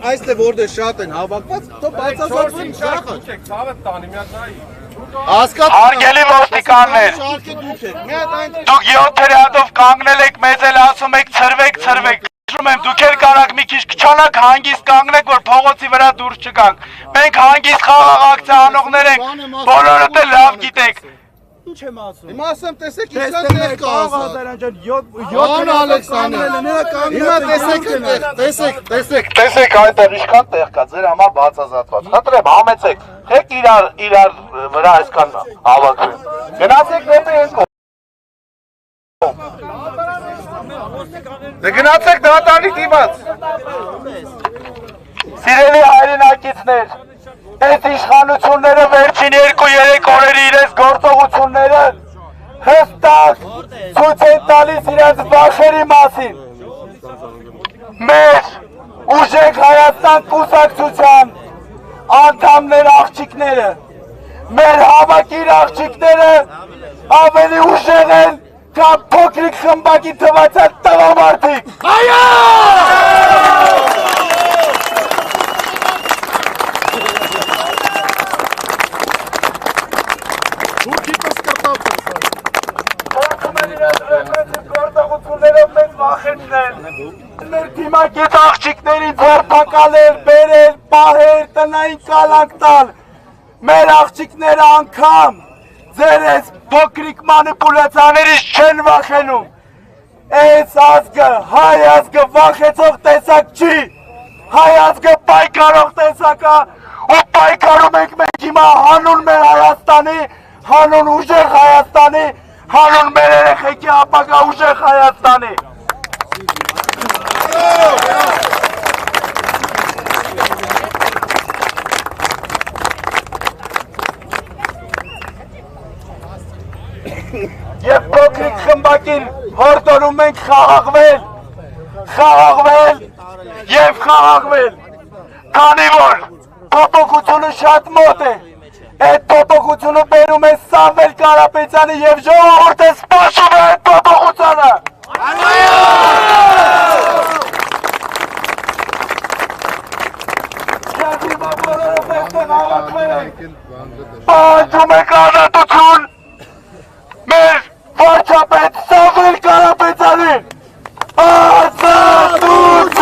այստեղ որտեղ շատ են հավաքված, թող բացարձակվեն շախը։ Հարգելի ոստիկաններ, դուք 7 հրյադով կանգնել եք, մեզ էլ ասում եք ցրվեք, դուք էլ կարաք մի քիչ քչանաք հանգիստ կանգնեք, որ փողոցի վրա դուրս չգանք։ Մենք հանգիստ խաղաղ ակցիա անողներ ենք, բոլորդ էլ լավ գիտեք։ Ինչ եմ ասում։ Հիմա ասեմ, տեսեք, ինչքան տեղ կա Ղազարյան ջան, 7 Ալեքսանդրյան։ Հիմա Տեսեք այդտեղ ինչքան տեղ կա, ձեր համար բացազատված։ Խնդրեմ, համեցեք, եք իրար վրա այսքան հավաքվեն։ Գնացեք դեպի այն կողմ։ Դե գնացեք դատարանի դիմաց։ Սիրելի հայրենակիցներ, այս իշխանությունները վերջին 2-3 օրերի իրենց գործողությունները հստակ ցույց են տալիս իրենց վախերի մասին։ Մեր ուժեղ Հայաստան կուսակցության անդամներ աղջիկները, մեր հավաքիր աղջիկները ավելի ուժեղ են, քան փոքրիկ խմբակի թվացած տղամարդիկ։ Մեր դիմակետ աղջիկների ձերբակալել, բերել, պահել, տնային կալանք տալ, մեր աղջիկները անգամ ձեր այս փոքրիկ մանիպուլյացիաներից չեն վախենում։ Այս ազգը, հայ ազգը վախեցող տեսակ չի, հայ ազգը պայքարող տեսակ է, ու պայքարում ենք մենք հիմա հանուն մեր Հայաստանի, հանուն ուժեղ Հայաստանի, հանուն մեր երեխեքի ապագա ուժեղ Հայաստանի։ Եվ փոքրիկ խմբակին հորդորում ենք խաղաղվել եւ խաղաղվել, քանի որ փոփոխությունը շատ մոտ է, այդ փոփոխությունը բերում է Սամվել Կարապետյանը եւ ժողովուրդը սպասում է այդ փոփոխությանը։ Պահանջում ենք ազատություն մեր վարչապետ Սամվել Կարապետյանին, ազատություն։